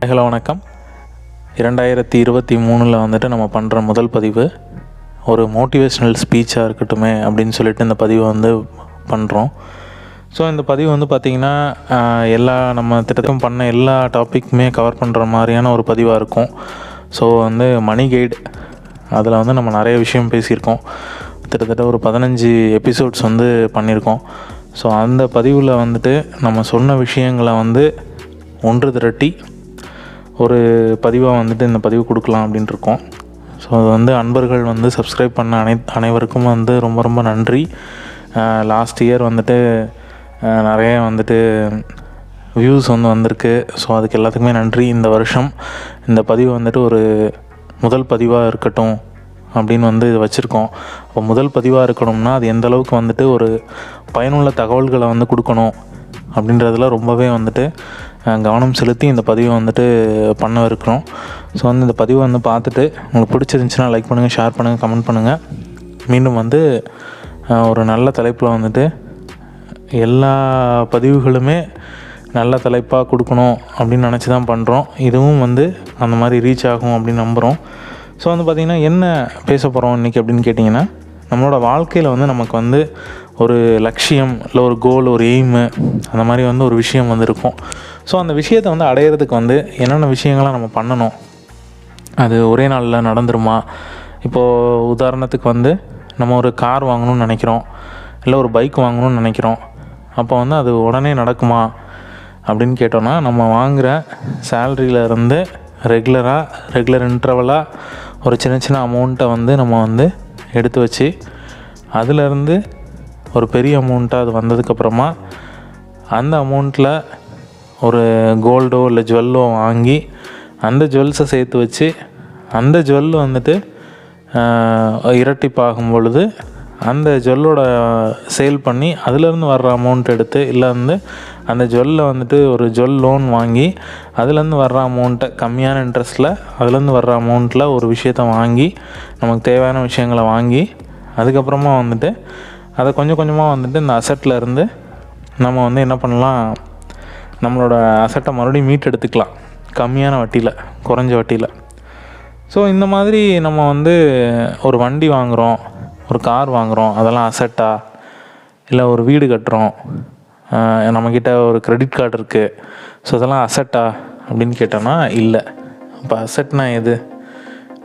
Hello வணக்கம். 2023 வந்துட்டு நம்ம பண்ணுற முதல் பதிவு ஒரு மோட்டிவேஷ்னல் ஸ்பீச்சாக இருக்கட்டுமே அப்படின்னு சொல்லிட்டு இந்த பதிவை வந்து பண்ணுறோம். ஸோ இந்த பதிவு வந்து பார்த்திங்கன்னா எல்லா நம்ம திட்டத்தும் பண்ண எல்லா டாப்பிக்குமே கவர் பண்ணுற மாதிரியான ஒரு பதிவாக இருக்கும். ஸோ வந்து மணி கைடு அதில் வந்து நம்ம நிறைய விஷயம் பேசியிருக்கோம். கிட்டத்தட்ட ஒரு 15 எபிசோட்ஸ் வந்து பண்ணியிருக்கோம். ஸோ அந்த பதிவில் வந்துட்டு நம்ம சொன்ன விஷயங்களை வந்து ஒன்று திரட்டி ஒரு பதிவாக வந்துட்டு இந்த பதிவு கொடுக்கலாம் அப்படின்ட்டு இருக்கோம். ஸோ அது வந்து அன்பர்கள் வந்து சப்ஸ்கிரைப் பண்ண அனைவருக்கும் வந்து ரொம்ப ரொம்ப நன்றி. லாஸ்ட் இயர் வந்துட்டு நிறைய வந்துட்டு வியூஸ் வந்து வந்திருக்கு. ஸோ அதுக்கு எல்லாத்துக்குமே நன்றி. இந்த வருஷம் இந்த பதிவு வந்துட்டு ஒரு முதல் பதிவாக இருக்கட்டும் அப்படின்னு வந்து இது வச்சுருக்கோம். இப்போ முதல் பதிவாக இருக்கணும்னா அது எந்த அளவுக்கு வந்துட்டு ஒரு பயனுள்ள தகவல்களை வந்து கொடுக்கணும் அப்படின்றதுல ரொம்பவே வந்துட்டு கவனம் செலுத்தி இந்த பதிவை வந்துட்டு பண்ண இருக்கிறோம். ஸோ வந்து இந்த பதிவை வந்து பார்த்துட்டு உங்களுக்கு பிடிச்சிருந்துச்சுன்னா லைக் பண்ணுங்கள், ஷேர் பண்ணுங்கள், கமெண்ட் பண்ணுங்கள். மீண்டும் வந்து ஒரு நல்ல தலைப்பில் வந்துட்டு எல்லா பதிவுகளுமே நல்ல தலைப்பாக கொடுக்கணும் அப்படின்னு நினச்சி தான் பண்ணுறோம். இதுவும் வந்து அந்த மாதிரி ரீச் ஆகும் அப்படின்னு நம்புகிறோம். ஸோ வந்து பார்த்திங்கன்னா என்ன பேச போகிறோம் இன்றைக்கி அப்படின்னு கேட்டிங்கன்னா, நம்மளோட வாழ்க்கையில் வந்து நமக்கு வந்து ஒரு லட்சியம் இல்லை ஒரு கோல், ஒரு எய்மு, அந்த மாதிரி வந்து ஒரு விஷயம் வந்து இருக்கும். ஸோ அந்த விஷயத்தை வந்து அடையிறதுக்கு வந்து என்னென்ன விஷயங்கள்லாம் நம்ம பண்ணணும், அது ஒரே நாளில் நடந்துருமா? இப்போது உதாரணத்துக்கு வந்து நம்ம ஒரு கார் வாங்கணும்னு நினைக்கிறோம், இல்லை ஒரு பைக் வாங்கணும்னு நினைக்கிறோம். அப்போ வந்து அது உடனே நடக்குமா அப்படின்னு கேட்டோன்னா, நம்ம வாங்குகிற சேலரியிலேருந்து ரெகுலர் இன்டர்வலாக ஒரு சின்ன சின்ன அமௌண்ட்டை வந்து நம்ம வந்து எடுத்து வச்சு அதிலேருந்து ஒரு பெரிய அமௌண்ட்டாக அது வந்ததுக்கப்புறமா அந்த அமௌண்ட்டில் ஒரு கோல்டோ இல்லை ஜுவல்லோ வாங்கி அந்த ஜுவல்ஸை சேர்த்து வச்சு அந்த ஜுவல் வந்துட்டு இரட்டிப்பாகும் பொழுது அந்த ஜுவல்லோட சேல் பண்ணி அதிலேருந்து வர்ற அமௌண்ட் எடுத்து, இல்லை வந்து அந்த ஜுவல்லில் வந்துட்டு ஒரு ஜுவல் லோன் வாங்கி அதுலேருந்து வர்ற அமௌண்ட்டை கம்மியான இன்ட்ரெஸ்ட்டில் அதுலேருந்து வர்ற அமௌண்ட்டில் ஒரு விஷயத்த வாங்கி நமக்கு தேவையான விஷயங்களை வாங்கி அதுக்கப்புறமா வந்துட்டு அதை கொஞ்சம் கொஞ்சமாக வந்துட்டு இந்த அசட்டில் இருந்து நம்ம வந்து என்ன பண்ணலாம், நம்மளோட அசட்டை மறுபடியும் மீட் எடுத்துக்கலாம் கம்மியான வட்டியில், குறைஞ்ச வட்டியில். ஸோ இந்த மாதிரி நம்ம வந்து ஒரு வண்டி வாங்குகிறோம், ஒரு கார் வாங்குகிறோம், அதெல்லாம் அசட்டா? இல்லை ஒரு வீடு கட்டுறோம், நம்மக்கிட்ட ஒரு கிரெடிட் கார்டு இருக்குது, ஸோ அதெல்லாம் அசட்டா அப்படின்னு கேட்டோன்னா இல்லை. இப்போ அசட்னா எது?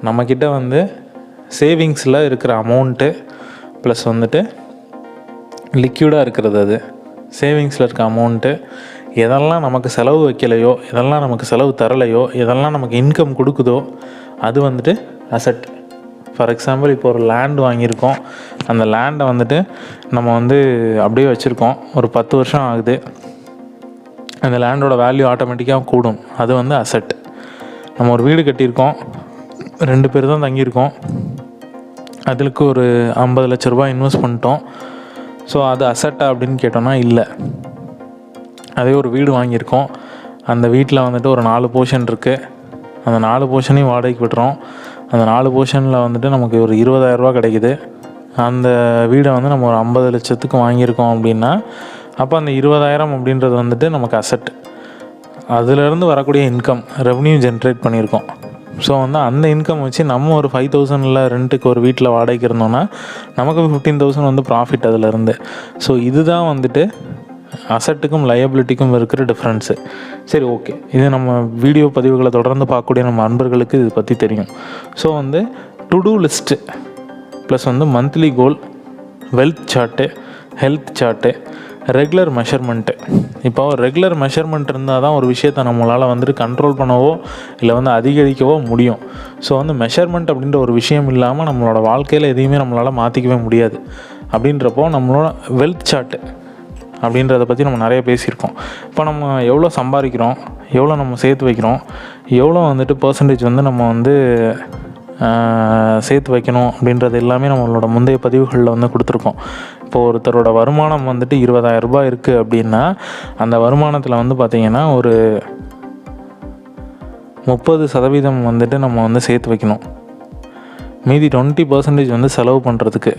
நம்மக்கிட்ட வந்து சேவிங்ஸில் இருக்கிற அமௌண்ட்டு ப்ளஸ் வந்துட்டு லிக்யூடாக இருக்கிறது. அது சேவிங்ஸில் இருக்க அமௌண்ட்டு எதெல்லாம் நமக்கு செலவு வைக்கலையோ, எதெல்லாம் நமக்கு செலவு தரலையோ, எதெல்லாம் நமக்கு இன்கம் கொடுக்குதோ அது வந்துட்டு அசட். ஃபார் எக்ஸாம்பிள், இப்போ ஒரு லேண்ட் வாங்கியிருக்கோம், அந்த லேண்டை வந்துட்டு நம்ம வந்து அப்படியே வச்சுருக்கோம், ஒரு 10 வருஷம் ஆகுது, அந்த லேண்டோட வேல்யூ ஆட்டோமேட்டிக்காக கூடும், அது வந்து அசட். நம்ம ஒரு வீடு கட்டியிருக்கோம், 2 பேர் தான் தங்கியிருக்கோம், அதுக்கு ஒரு 50 லட்ச ரூபா இன்வெஸ்ட் பண்ணிட்டோம். ஸோ அது அசட்டா அப்படின்னு கேட்டோன்னா இல்லை. அதே ஒரு வீடு வாங்கியிருக்கோம், அந்த வீட்டில் வந்துட்டு ஒரு 4 போர்ஷன் இருக்குது, அந்த 4 போர்ஷனையும் வாடகைக்கு விட்டுறோம், அந்த 4 போர்ஷனில் வந்துட்டு நமக்கு ஒரு 20,000 ரூபா கிடைக்குது. அந்த வீடை வந்து நம்ம ஒரு 50 லட்சத்துக்கு வாங்கியிருக்கோம் அப்படின்னா அப்போ அந்த 20,000 அப்படின்றது வந்துட்டு நமக்கு அசட். அதிலேருந்து வரக்கூடிய இன்கம், ரெவன்யூ ஜென்ரேட் பண்ணியிருக்கோம். ஸோ வந்து அந்த இன்கம் வச்சு நம்ம ஒரு 5,000 ரெண்ட்டுக்கு ஒரு வீட்டில் வாடகைக்கு இருந்தோம்னா நமக்கு 15,000 வந்து ப்ராஃபிட் அதிலேருந்து. ஸோ இதுதான் வந்துட்டு அசட்டுக்கும் லயபிலிட்டிக்கும் இருக்கிற டிஃப்ரென்ஸு. சரி, ஓகே, இது நம்ம வீடியோ பதிவுகளை தொடர்ந்து பார்க்கக்கூடிய நம்ம அன்பர்களுக்கு இது பற்றி தெரியும். ஸோ வந்து டு டூ லிஸ்ட்டு ப்ளஸ் வந்து monthly goal, wealth chart, health chart, regular measurement. இப்போ ரெகுலர் மெஷர்மெண்ட் இருந்தால் தான் ஒரு விஷயத்தை நம்மளால் வந்துட்டு கண்ட்ரோல் பண்ணவோ இல்லை வந்து அதிகரிக்கவோ முடியும். ஸோ வந்து மெஷர்மெண்ட் அப்படின்ற ஒரு விஷயம் இல்லாமல் நம்மளோட வாழ்க்கையில் எதையுமே நம்மளால் மாற்றிக்கவே முடியாது. அப்படின்றப்போ நம்மளோட வெல்த் சார்ட்டு அப்படின்றத பற்றி நம்ம நிறைய பேசியிருக்கோம். இப்போ நம்ம எவ்வளோ சம்பாதிக்கிறோம், எவ்வளோ நம்ம சேர்த்து வைக்கிறோம், எவ்வளோ வந்துட்டு பர்சன்டேஜ் வந்து நம்ம வந்து சேர்த்து வைக்கணும் அப்படின்றது எல்லாமே நம்மளோட முந்தைய பதிவுகளில் வந்து கொடுத்துருக்கோம். இப்போது ஒருத்தரோட வருமானம் வந்துட்டு 20,000 ரூபாய் இருக்குது அப்படின்னா அந்த வருமானத்தில் வந்து பார்த்திங்கன்னா ஒரு 30% வந்துட்டு நம்ம வந்து சேர்த்து வைக்கணும். மீதி 20% வந்து செலவு பண்ணுறதுக்கு,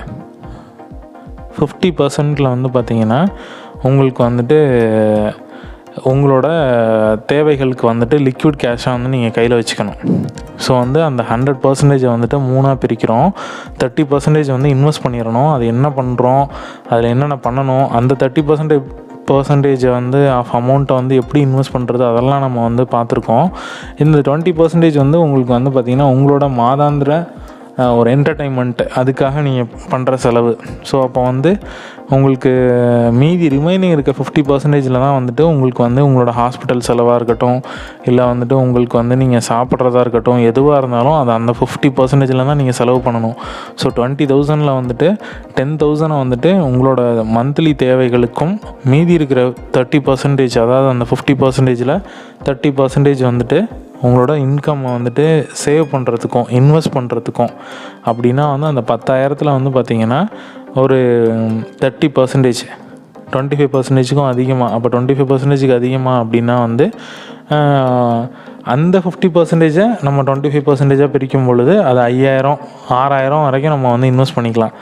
50% வந்து பார்த்திங்கன்னா உங்களுக்கு வந்துட்டு உங்களோட தேவைகளுக்கு வந்துட்டு லிக்விட் கேஷாக வந்து நீங்கள் கையில் வச்சுக்கணும். ஸோ வந்து அந்த 100% வந்துட்டு 3ஆக பிரிக்கிறோம். 30% வந்து இன்வெஸ்ட் பண்ணிடணும். அது என்ன பண்ணுறோம், அதில் என்னென்ன பண்ணணும், அந்த 30% வந்து ஆஃப் அமௌண்ட்டை வந்து எப்படி இன்வெஸ்ட் பண்ணுறது அதெல்லாம் நம்ம வந்து பார்த்துருக்கோம். இந்த 20% வந்து உங்களுக்கு வந்து பார்த்திங்கன்னா உங்களோட மாதாந்திர ஒரு என்டர்டெயின்மெண்ட், அதுக்காக நீங்கள் பண்ணுற செலவு. ஸோ அப்போ வந்து உங்களுக்கு மீதி ரிமைனிங் இருக்க 50%ல் தான் வந்துட்டு உங்களுக்கு வந்து உங்களோட ஹாஸ்பிட்டல் செலவாக இருக்கட்டும், இல்லை வந்துட்டு உங்களுக்கு வந்து நீங்கள் சாப்பிட்றதா இருக்கட்டும், எதுவாக இருந்தாலும் அது அந்த 50%ல் தான் நீங்கள் செலவு பண்ணணும். ஸோ 20,000ல் வந்துட்டு 10,000 வந்துட்டு உங்களோட மந்த்லி தேவைகளுக்கும், மீதி இருக்கிற 30%, அதாவது அந்த 50%ல் 30% வந்துட்டு உங்களோட இன்கம்மை வந்துட்டு சேவ் பண்ணுறதுக்கும் இன்வெஸ்ட் பண்ணுறதுக்கும். அப்படின்னா வந்து அந்த 10,000த்தில் வந்து பார்த்திங்கன்னா ஒரு 30%, 25%க்கும் அதிகமாக. அப்போ 25%க்கு அதிகமாக அப்படின்னா வந்து அந்த 50%ஐ நம்ம 25%ஆக பிரிக்கும் பொழுது அது 5,000, 6,000 வரைக்கும் நம்ம வந்து இன்வெஸ்ட் பண்ணிக்கலாம்.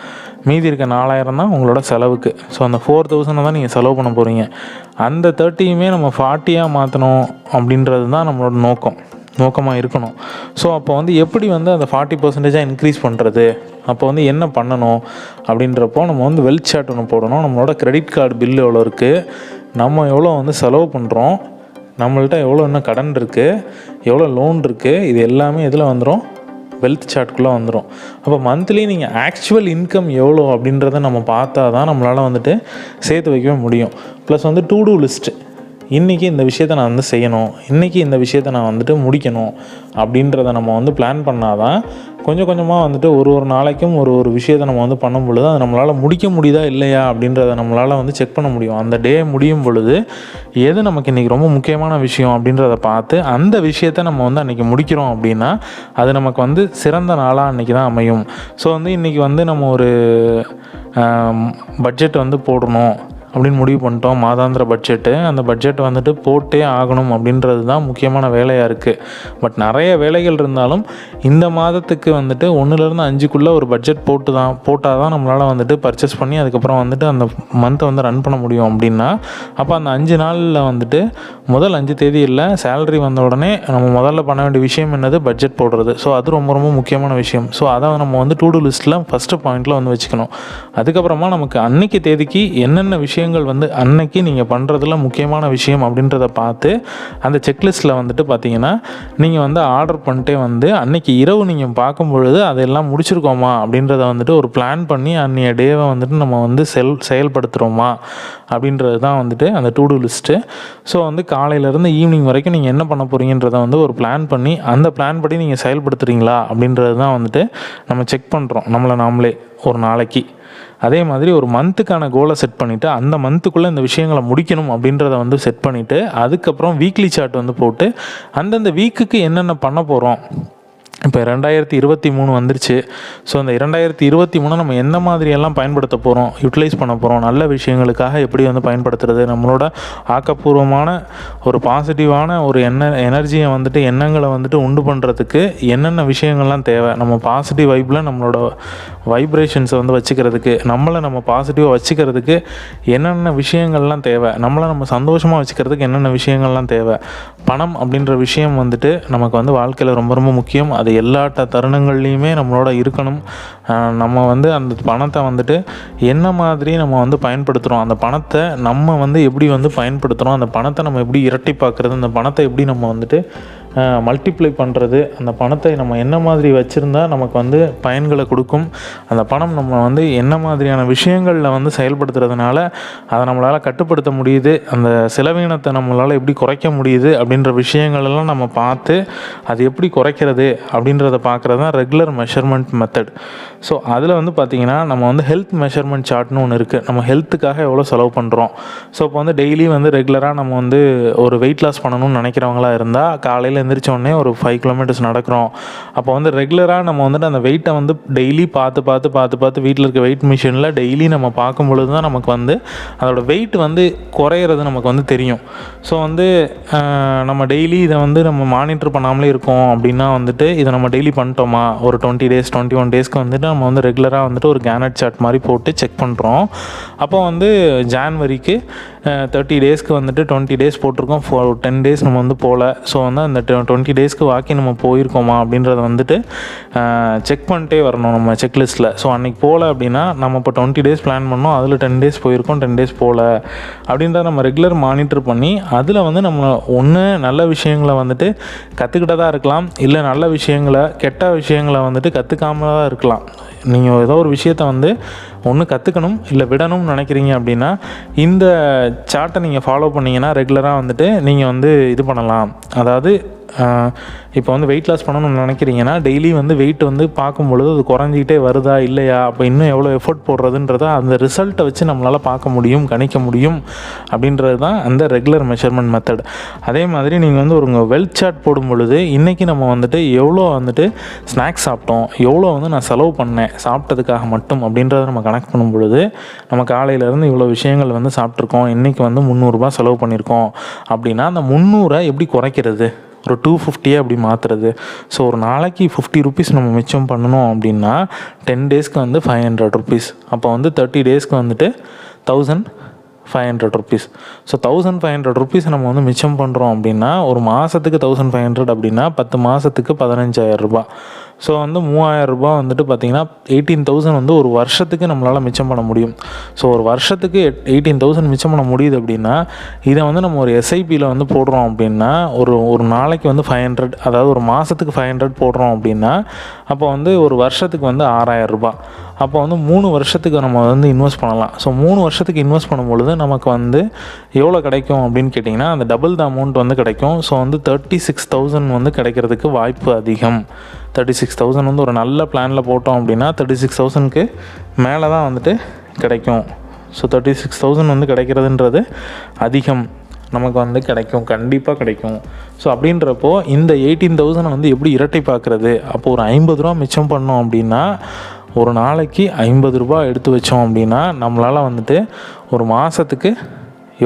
மீதி இருக்க 4,000 தான் உங்களோட செலவுக்கு. ஸோ அந்த 4,000 தான் நீங்கள் செலவு பண்ண போகிறீங்க. அந்த 30யுமே நம்ம 40ஆக மாற்றணும் அப்படின்றது தான் நம்மளோட நோக்கமாக இருக்கணும். ஸோ அப்போ வந்து எப்படி வந்து அந்த 40%ஆக இன்க்ரீஸ் பண்ணுறது, அப்போ வந்து என்ன பண்ணணும் அப்படின்றப்போ நம்ம வந்து வெல்த் சார்ட் ஒன்று போடணும். நம்மளோட கிரெடிட் கார்டு பில் எவ்வளோ இருக்குது, நம்ம எவ்வளோ வந்து செலவு பண்ணுறோம், நம்மள்ட்ட எவ்வளோ இன்னும் கடன் இருக்குது, எவ்வளோ லோன் இருக்குது, இது எல்லாமே இதில் வந்துடும், வெல்த் சார்ட்குள்ளே வந்துடும். அப்போ மந்த்லி நீங்கள் ஆக்சுவல் இன்கம் எவ்வளோ அப்படின்றத நம்ம பார்த்தா தான் நம்மளால் வந்துட்டு சேர்த்து வைக்கவே முடியும். ப்ளஸ் வந்து டு டூ லிஸ்ட்டு, இன்றைக்கி இந்த விஷயத்தை நான் வந்து செய்யணும், இன்றைக்கி இந்த விஷயத்தை நான் வந்துட்டு முடிக்கணும் அப்படின்றத நம்ம வந்து பிளான் பண்ணால் தான் கொஞ்சம் கொஞ்சமாக வந்துட்டு ஒரு நாளைக்கும் ஒரு விஷயத்தை நம்ம வந்து பண்ணும் பொழுது அது நம்மளால் முடிக்க முடியுதா இல்லையா அப்படின்றத நம்மளால் வந்து செக் பண்ண முடியும். அந்த டே முடியும் பொழுது எது நமக்கு இன்றைக்கி ரொம்ப முக்கியமான விஷயம் அப்படின்றத பார்த்து அந்த விஷயத்தை நம்ம வந்து அன்றைக்கி முடிக்கிறோம் அப்படின்னா அது நமக்கு வந்து சிறந்த நாளாக அன்றைக்கி தான் அமையும். ஸோ வந்து இன்றைக்கி வந்து நம்ம ஒரு பட்ஜெட் வந்து போடணும் அப்படின்னு முடிவு பண்ணிட்டோம், மாதாந்திர பட்ஜெட்டு. அந்த பட்ஜெட் வந்துட்டு போட்டே ஆகணும் அப்படின்றது தான் முக்கியமான வேலையாக இருக்குது. பட் நிறைய வேலைகள் இருந்தாலும் இந்த மாதத்துக்கு வந்துட்டு 1லேருந்து 5க்குள்ளே ஒரு பட்ஜெட் போட்டால் தான் நம்மளால் வந்துட்டு பர்ச்சேஸ் பண்ணி அதுக்கப்புறம் வந்துட்டு அந்த மந்த்தை வந்து ரன் பண்ண முடியும். அப்படின்னா அப்போ அந்த 5 நாளில் வந்துட்டு முதல் 5 தேதியில் சேலரி வந்த உடனே நம்ம முதல்ல பண்ண வேண்டிய விஷயம் என்னது, பட்ஜெட் போடுறது. ஸோ அது ரொம்ப ரொம்ப முக்கியமான விஷயம். ஸோ அதை நம்ம வந்து டு டூ லிஸ்ட்டில் ஃபஸ்ட்டு பாயிண்டில் வந்து வச்சுக்கணும். அதுக்கப்புறமா நமக்கு அன்றைக்கி தேதிக்கு என்னென்ன விஷயங்கள் வந்து அன்னைக்கு நீங்கள் பண்ணுறதுல முக்கியமான விஷயம் அப்படின்றத பார்த்து அந்த செக்லிஸ்ட்டில் வந்துட்டு பார்த்தீங்கன்னா நீங்கள் வந்து ஆர்டர் பண்ணிட்டே வந்து அன்னைக்கு இரவு நீங்கள் பார்க்கும் பொழுது அதெல்லாம் முடிச்சிருக்கோமா அப்படின்றத வந்துட்டு ஒரு பிளான் பண்ணி அன்றைய டேவை வந்துட்டு நம்ம வந்து செயல்படுத்துகிறோமா அப்படின்றது தான் வந்துட்டு அந்த டு டூ லிஸ்ட்டு. ஸோ வந்து காலையிலேருந்து ஈவினிங் வரைக்கும் நீங்கள் என்ன பண்ண போகிறீங்கன்றத வந்து ஒரு பிளான் பண்ணி அந்த பிளான் படி நீங்கள் செயல்படுத்துகிறீங்களா அப்படின்றது தான் வந்துட்டு நம்ம செக் பண்ணுறோம் நாமளே ஒரு நாளைக்கு. அதே மாதிரி ஒரு மந்த்துக்கான கோலை செட் பண்ணிவிட்டு அந்த மந்த்துக்குள்ளே இந்த விஷயங்களை முடிக்கணும் அப்படின்றத வந்து செட் பண்ணிவிட்டு அதுக்கப்புறம் வீக்லி சார்ட் வந்து போட்டு அந்தந்த வீக்குக்கு என்னென்ன பண்ண போகிறோம். இப்போ 2023 வந்துருச்சு. ஸோ அந்த 2023 நம்ம எந்த மாதிரியெல்லாம் பயன்படுத்த போகிறோம், யூட்டிலைஸ் பண்ண போகிறோம், நல்ல விஷயங்களுக்காக எப்படி வந்து பயன்படுத்துறது, நம்மளோட ஆக்கப்பூர்வமான ஒரு பாசிட்டிவான ஒரு எனர்ஜியை வந்துட்டு எண்ணங்களை வந்துட்டு உண்டு பண்ணுறதுக்கு என்னென்ன விஷயங்கள்லாம் தேவை, நம்ம பாசிட்டிவ் வைப்பில் நம்மளோட வைப்ரேஷன்ஸை வந்து வச்சுக்கிறதுக்கு, நம்மளை நம்ம பாசிட்டிவாக வச்சுக்கிறதுக்கு என்னென்ன விஷயங்கள்லாம் தேவை, நம்மளை நம்ம சந்தோஷமாக வச்சுக்கிறதுக்கு என்னென்ன விஷயங்கள்லாம் தேவை. பணம் அப்படின்ற விஷயம் வந்துட்டு நமக்கு வந்து வாழ்க்கையில் ரொம்ப ரொம்ப முக்கியம். அது எல்லா தருணங்கள்லையுமே நம்மளோட இருக்கணும். நம்ம வந்து அந்த பணத்தை வந்துட்டு என்ன மாதிரி நம்ம வந்து பயன்படுத்துகிறோம், அந்த பணத்தை நம்ம வந்து எப்படி வந்து பயன்படுத்துகிறோம், அந்த பணத்தை நம்ம எப்படி இரட்டிப்பாக்குறது, அந்த பணத்தை எப்படி நம்ம வந்துட்டு மல்டிப்ளை பண்ணுறது, அந்த பணத்தை நம்ம என்ன மாதிரி வச்சுருந்தா நமக்கு வந்து பயன்களை கொடுக்கும், அந்த பணம் நம்ம வந்து என்ன மாதிரியான விஷயங்களில் வந்து செயல்படுத்துறதுனால அதை நம்மளால் கட்டுப்படுத்த முடியுது, அந்த செலவினத்தை நம்மளால் எப்படி குறைக்க முடியுது அப்படின்ற விஷயங்களெல்லாம் நம்ம பார்த்து அது எப்படி குறைக்கிறது அப்படின்றத பார்க்குறது தான் ரெகுலர் மெஷர்மெண்ட் மெத்தட். ஸோ அதில் வந்து பார்த்திங்கன்னா நம்ம வந்து ஹெல்த் மெஷர்மெண்ட் சார்ட்னு ஒன்று இருக்குது. நம்ம ஹெல்த்துக்காக எவ்வளோ செலவு பண்ணுறோம். ஸோ இப்போ வந்து டெய்லி வந்து ரெகுலராக நம்ம வந்து ஒரு வெயிட் லாஸ் பண்ணணும்னு நினைக்கிறவங்களா இருந்தால் காலையில் எழுந்திரிச்சோடனே ஒரு 5 கிலோமீட்டர்ஸ் நடக்கிறோம். அப்போ வந்து ரெகுலராக நம்ம வந்துட்டு அந்த வெயிட்டை வந்து டெய்லி பார்த்து வீட்டில் இருக்க வெயிட் மிஷினில் டெய்லி நம்ம பார்க்கும் பொழுது தான் நமக்கு வந்து அதோடய வெயிட் வந்து குறையிறது நமக்கு வந்து தெரியும். ஸோ வந்து நம்ம டெய்லி இதை வந்து நம்ம மானிட்டர் பண்ணாமலே இருக்கோம் அப்படின்னா வந்துட்டு இதை நம்ம டெய்லி பண்ணிட்டோமா, ஒரு 20 days 21 daysக்கு வந்துட்டு நம்ம வந்து ரெகுலராக வந்துட்டு ஒரு கேனட் சார்ட் மாதிரி போட்டு செக் பண்ணுறோம். அப்போ வந்து ஜான்வரிக்கு 30 daysக்கு வந்துட்டு 20 days போட்டிருக்கோம், 10 days நம்ம வந்து போகல. ஸோ வந்து அந்த 20 daysக்கு வாக்கி நம்ம போயிருக்கோமா அப்படின்றத வந்துட்டு செக் பண்ணிட்டே வரணும் நம்ம செக்லிஸ்ட்டில். ஸோ அன்றைக்கி போகல அப்படின்னா நம்ம இப்போ 20 days பிளான் பண்ணோம், அதில் 10 days போயிருக்கோம், 10 days போகல அப்படின்றத நம்ம ரெகுலர் மானிட்டர் பண்ணி அதில் வந்து நம்ம ஒன்று நல்ல விஷயங்களை வந்துட்டு கற்றுக்கிட்டதாக இருக்கலாம், இல்லை நல்ல விஷயங்களை கெட்ட விஷயங்களை வந்துட்டு கற்றுக்காம தான் இருக்கலாம். நீங்கள் ஏதோ ஒரு விஷயத்தை வந்து ஒன்று கற்றுக்கணும் இல்லை விடணும்னு நினைக்கிறீங்க அப்படின்னா இந்த சார்ட்டை நீங்கள் ஃபாலோ பண்ணிங்கன்னா ரெகுலராக வந்துட்டு நீங்கள் வந்து இது பண்ணலாம். அதாவது இப்போ வந்து வெயிட் லாஸ் பண்ணணும்னு நினைக்கிறீங்கன்னா டெய்லி வந்து வெயிட் வந்து பார்க்கும் பொழுது அது குறைஞ்சிக்கிட்டே வருதா இல்லையா, அப்போ இன்னும் எவ்வளோ எஃபோர்ட் போடுறதுன்றத அந்த ரிசல்ட்டை வச்சு நம்மளால் பார்க்க முடியும், கணிக்க முடியும் அப்படின்றது தான் அந்த ரெகுலர் மெஷர்மெண்ட் மெத்தட். அதே மாதிரி நீங்கள் வந்து ஒரு வெல்த் சார்ட் போடும் பொழுது இன்றைக்கி நம்ம வந்துட்டு எவ்வளோ வந்துட்டு ஸ்நாக்ஸ் சாப்பிட்டோம், எவ்வளோ வந்து நான் செலவு பண்ணேன் சாப்பிட்டதுக்காக மட்டும் அப்படின்றத நம்ம கனெக்ட் பண்ணும் பொழுது நம்ம காலையிலேருந்து இவ்வளோ விஷயங்கள் வந்து சாப்பிட்ருக்கோம், இன்றைக்கி வந்து 300 ரூபா செலவு பண்ணியிருக்கோம் அப்படின்னா அந்த 300 எப்படி குறைக்கிறது, ஒரு 250 அப்படி மாற்றுறது. ஸோ ஒரு நாளைக்கு 50 rupees நம்ம மிச்சம் பண்ணணும் அப்படின்னா 10 daysக்கு வந்து 500 rupees. அப்போ வந்து 30 daysக்கு வந்துட்டு 1500 rupees. ஸோ 1500 rupees நம்ம வந்து மிச்சம் பண்ணுறோம் அப்படின்னா ஒரு மாதத்துக்கு 1500 அப்படின்னா 10 மாதத்துக்கு 15,000 ரூபா. ஸோ வந்து 3000 ரூபா வந்துட்டு பார்த்திங்கன்னா 18,000 வந்து ஒரு வருஷத்துக்கு நம்மளால் மிச்சம் பண்ண முடியும். ஸோ ஒரு வருஷத்துக்கு 18,000 மிச்சம் பண்ண முடியுது அப்படின்னா இதை வந்து நம்ம ஒரு எஸ்ஐபியில் வந்து போடுறோம் அப்படின்னா ஒரு நாளைக்கு வந்து 500, அதாவது ஒரு மாதத்துக்கு 500 போடுறோம் அப்படின்னா அப்போ வந்து ஒரு வருஷத்துக்கு வந்து 6000 ரூபா. அப்போ வந்து 3 வருஷத்துக்கு நம்ம வந்து இன்வெஸ்ட் பண்ணலாம். ஸோ 3 வருஷத்துக்கு இன்வெஸ்ட் பண்ணும்பொழுது நமக்கு வந்து எவ்வளோ கிடைக்கும் அப்படின்னு கேட்டிங்கன்னா அந்த டபுள் த அமௌண்ட் வந்து கிடைக்கும். ஸோ வந்து 36,000 வந்து கிடைக்கிறதுக்கு வாய்ப்பு அதிகம். 36,000 வந்து ஒரு நல்ல பிளானில் போட்டோம் அப்படின்னா 36,000க்கு மேலே தான் வந்துட்டு கிடைக்கும். ஸோ 36,000 வந்து கிடைக்கிறதுன்றது அதிகம், நமக்கு வந்து கிடைக்கும், கண்டிப்பாக கிடைக்கும். ஸோ அப்படின்றப்போ இந்த 18,000 வந்து எப்படி இரட்டை பார்க்குறது, அப்போது ஒரு 50 ரூபா மிச்சம் பண்ணோம் அப்படின்னா ஒரு நாளைக்கு 50 ரூபா எடுத்து வச்சோம் அப்படின்னா நம்மளால் வந்துட்டு ஒரு மாதத்துக்கு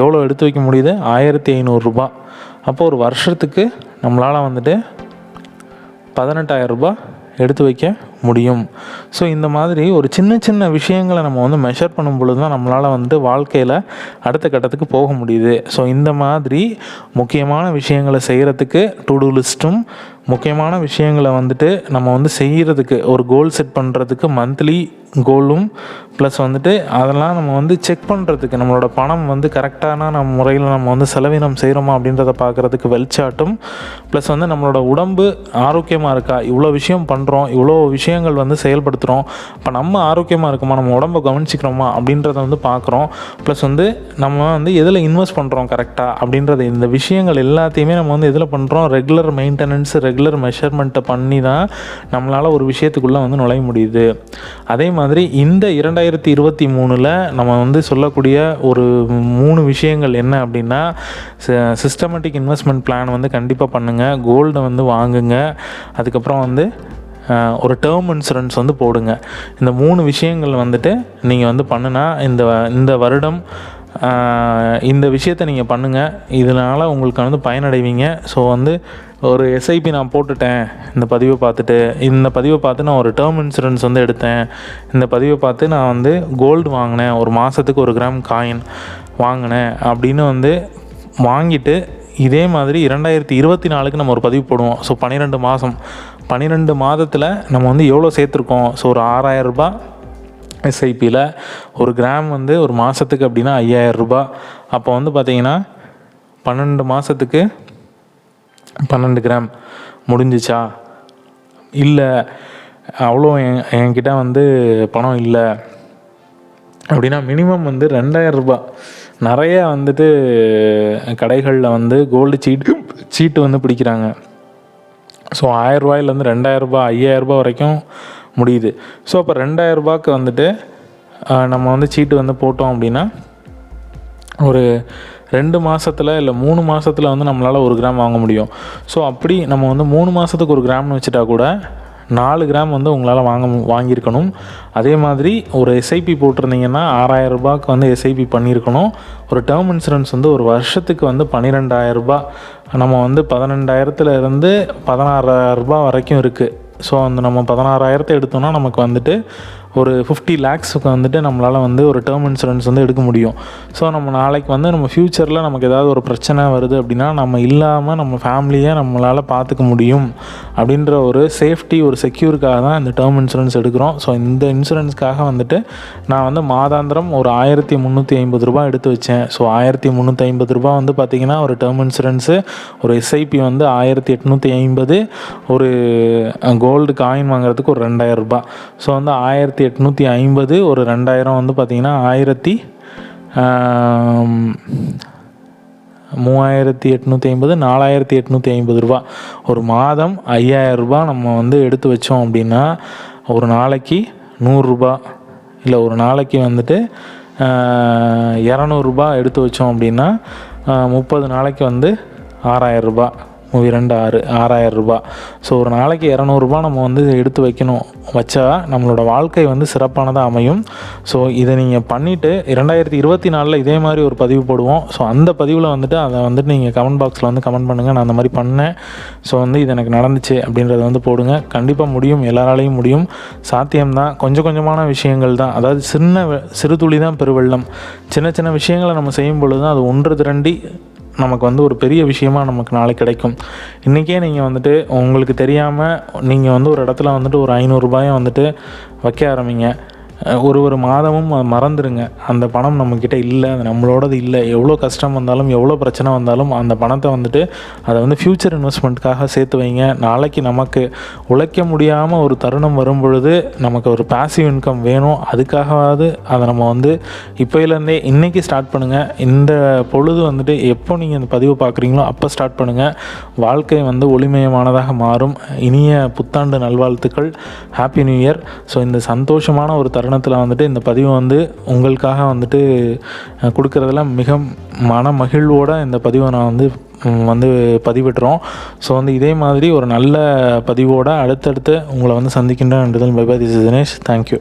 எவ்வளோ எடுத்து வைக்க முடியுது, 1500 ரூபா. அப்போ ஒரு வருஷத்துக்கு நம்மளால் வந்துட்டு 18,000 ரூபா எடுத்து வைக்க முடியும். ஸோ இந்த மாதிரி ஒரு சின்ன சின்ன விஷயங்களை நம்ம வந்து மெஷர் பண்ணும் பொழுது தான் நம்மளால் வந்துட்டு வாழ்க்கையில் அடுத்த கட்டத்துக்கு போக முடியுது. ஸோ இந்த மாதிரி முக்கியமான விஷயங்களை செய்கிறதுக்கு டு டூ லிஸ்ட்டும், முக்கியமான விஷயங்களை வந்துட்டு நம்ம வந்து செய்கிறதுக்கு ஒரு கோல் செட் பண்ணுறதுக்கு மந்த்லி கோலும், ப்ளஸ் வந்துட்டு அதெல்லாம் நம்ம வந்து செக் பண்ணுறதுக்கு நம்மளோட பணம் வந்து கரெக்டான நம்ம முறையில் நம்ம வந்து செலவினம் செய்கிறோமா அப்படின்றத பார்க்குறதுக்கு வெல்த் சார்ட்டும், ப்ளஸ் வந்து நம்மளோட உடம்பு ஆரோக்கியமாக இருக்கா, இவ்வளோ விஷயம் பண்ணுறோம், இவ்வளோ விஷயங்கள் வந்து செயல்படுத்துகிறோம், இப்போ நம்ம ஆரோக்கியமாக இருக்குமா, நம்ம உடம்பை கவனிச்சிக்கிறோமா அப்படின்றத வந்து பார்க்குறோம். ப்ளஸ் வந்து நம்ம வந்து எதில் இன்வெஸ்ட் பண்ணுறோம் கரெக்டாக அப்படின்றது, இந்த விஷயங்கள் எல்லாத்தையுமே நம்ம வந்து எதில் பண்ணுறோம், ரெகுலர் மெயின்டெனன்ஸ் ரெகுலர் மெஷர்மெண்ட்டை பண்ணி தான் நம்மளால் ஒரு விஷயத்துக்குள்ளே வந்து நுழைய முடியுது. அதே மாதிரி இந்த 2023 நம்ம வந்து சொல்லக்கூடிய ஒரு 3 விஷயங்கள் என்ன அப்படின்னா, சிஸ்டமேட்டிக் இன்வெஸ்ட்மெண்ட் பிளான் வந்து கண்டிப்பாக பண்ணுங்கள், கோல்டை வந்து வாங்குங்க, அதுக்கப்புறம் வந்து ஒரு டேர்ம் இன்சூரன்ஸ் வந்து போடுங்க. இந்த 3 விஷயங்கள் வந்துட்டு நீங்கள் வந்து பண்ணுனா இந்த வருடம் இந்த விஷயத்தை நீங்கள் பண்ணுங்கள், இதனால் உங்களுக்கு வந்து பயனடைவீங்க. ஸோ வந்து ஒரு எஸ்ஐபி நான் போட்டுட்டேன், இந்த பதிவை பார்த்து நான் ஒரு டேர்ம் இன்சூரன்ஸ் வந்து எடுத்தேன், இந்த பதிவை பார்த்து நான் வந்து கோல்டு வாங்கினேன், ஒரு மாதத்துக்கு 1 கிராம் காயின் வாங்கினேன் அப்படின்னு வந்து வாங்கிட்டு இதே மாதிரி 2024க்கு நம்ம ஒரு பதிவு போடுவோம். ஸோ 12 மாதத்தில் நம்ம வந்து எவ்வளோ சேர்த்துருக்கோம். ஸோ ஒரு 6,000 ரூபா எஸ்ஐபியில், 1 கிராம் வந்து ஒரு மாதத்துக்கு அப்படின்னா 5,000 ரூபா. அப்போ வந்து பார்த்திங்கன்னா 12 மாதத்துக்கு 12 கிராம் முடிஞ்சிச்சா, இல்லை அவ்வளோ என்கிட்ட வந்து பணம் இல்லை அப்படின்னா மினிமம் வந்து 2,000 ரூபா. நிறைய வந்துட்டு கடைகளில் வந்து கோல்டு சீட்டு வந்து பிடிக்கிறாங்க. ஸோ 1000 ரூபாயிலேருந்து 2,000 ரூபா 5,000 ரூபா வரைக்கும் முடியுது. ஸோ அப்போ 2,000 ரூபாய்க்கு வந்துட்டு நம்ம வந்து சீட்டு வந்து போட்டோம் அப்படின்னா ஒரு 2 மாதத்தில் இல்லை 3 மாதத்தில் வந்து நம்மளால் 1 கிராம் வாங்க முடியும். ஸோ அப்படி நம்ம வந்து 3 மாதத்துக்கு 1 கிராம்னு வச்சுட்டா கூட 4 கிராம் வந்து உங்களால் வாங்கியிருக்கணும். அதே மாதிரி ஒரு எஸ்ஐபி போட்டிருந்தீங்கன்னா 6000 ரூபாய்க்கு வந்து எஸ்ஐபி பண்ணியிருக்கணும். ஒரு டேர்ம் இன்சூரன்ஸ் வந்து ஒரு வருஷத்துக்கு வந்து 12,000 ரூபாய், நம்ம வந்து 12,000 16,000 ரூபாய் வரைக்கும் இருக்குது. ஸோ அந்த நம்ம 16,000 எடுத்தோம்னா நமக்கு வந்துட்டு ஒரு 50 lakhsக்கு வந்துட்டு நம்மளால் வந்து ஒரு டேர்ம் இன்சூரன்ஸ் வந்து எடுக்க முடியும். ஸோ நம்ம நாளைக்கு வந்து நம்ம ஃப்யூச்சரில் நமக்கு ஏதாவது ஒரு பிரச்சனை வருது அப்படின்னா நம்ம இல்லாமல் நம்ம ஃபேமிலியை நம்மளால் பார்த்துக்க முடியும் அப்படின்ற ஒரு சேஃப்டி, ஒரு செக்யூருக்காக தான் இந்த டேர்ம் இன்சூரன்ஸ் எடுக்கிறோம். ஸோ இந்த இன்சூரன்ஸ்க்காக வந்துட்டு நான் வந்து மாதாந்திரம் ஒரு 1350 ரூபா எடுத்து வச்சேன். ஸோ 1350 ரூபா வந்து பார்த்திங்கன்னா ஒரு டேர்ம் இன்சூரன்ஸு, ஒரு எஸ்ஐபி வந்து 1850, ஒரு கோல்டு காயின் வாங்குறதுக்கு ஒரு 2000 ரூபா. ஸோ வந்து 1850 ஒரு 2000 வந்து பார்த்திங்கன்னா 3850, 4850 ரூபா. ஒரு மாதம் 5000 ரூபா நம்ம வந்து எடுத்து வச்சோம் அப்படின்னா ஒரு நாளைக்கு 100 ரூபா, இல்லை ஒரு நாளைக்கு வந்துட்டு 200 ரூபா எடுத்து வச்சோம் அப்படின்னா 30 நாளைக்கு வந்து 6000 ரூபா, 6000 ரூபா. ஸோ ஒரு நாளைக்கு 200 ரூபா நம்ம வந்து எடுத்து வச்சா நம்மளோட வாழ்க்கை வந்து சிறப்பானதாக அமையும். ஸோ இதை நீங்கள் பண்ணிவிட்டு 2024 இதே மாதிரி ஒரு பதிவு போடுவோம். ஸோ அந்த பதிவில் வந்துட்டு அதை வந்துட்டு நீங்கள் கமெண்ட் பாக்ஸில் வந்து கமெண்ட் பண்ணுங்கள், நான் அந்த மாதிரி பண்ணேன், ஸோ வந்து இது எனக்கு நடந்துச்சு அப்படின்றத வந்து போடுங்க. கண்டிப்பாக முடியும், எல்லாராலையும் முடியும், சாத்தியம்தான். கொஞ்சம் கொஞ்சமான விஷயங்கள் தான், அதாவது சிறு துளி தான் பெருவெள்ளம். சின்ன சின்ன விஷயங்களை நம்ம செய்யும் பொழுது தான் அது ஒன்று திரண்டி நமக்கு வந்து ஒரு பெரிய விஷயமாக நமக்கு நாளைக்கு கிடைக்கும். இன்றைக்கே நீங்கள் வந்துட்டு உங்களுக்கு தெரியாமல் நீங்கள் வந்து ஒரு இடத்துல வந்துட்டு ஒரு 500 ரூபாயை வந்துட்டு வைக்க ஆரம்பிங்க. ஒரு மாதமும் மறந்துடுங்க, அந்த பணம் நம்மக்கிட்ட இல்லை, அது நம்மளோடது இல்லை. எவ்வளோ கஷ்டம் வந்தாலும் எவ்வளோ பிரச்சனை வந்தாலும் அந்த பணத்தை வந்துட்டு அதை வந்து ஃப்யூச்சர் இன்வெஸ்ட்மெண்ட்டுக்காக சேர்த்து வைங்க. நாளைக்கு நமக்கு உழைக்க முடியாமல் ஒரு தருணம் வரும் பொழுது நமக்கு ஒரு பாசிவ் இன்கம் வேணும், அதுக்காகவாவது அதை நம்ம வந்து இப்போலேருந்தே இன்றைக்கி ஸ்டார்ட் பண்ணுங்கள். இந்த பொழுது வந்துட்டு எப்போ நீங்கள் இந்த பதிவை பார்க்குறீங்களோ அப்போ ஸ்டார்ட் பண்ணுங்கள். வாழ்க்கை வந்து ஒளிமயமானதாக மாறும். இனிய புத்தாண்டு நல்வாழ்த்துக்கள், ஹாப்பி நியூ இயர். ஸோ இந்த சந்தோஷமான ஒரு தருணத்தில் வந்துட்டு இந்த பதிவு வந்து உங்களுக்காக வந்துட்டு கொடுக்குறதுல மிக மன மகிழ்வோடு இந்த பதிவை நான் வந்து பதிவிட்டுறோம். ஸோ வந்து இதே மாதிரி ஒரு நல்ல பதிவோடு அடுத்தடுத்து உங்களை வந்து சந்திக்கின்றேன். Bye bye, this is Dinesh. Thank you.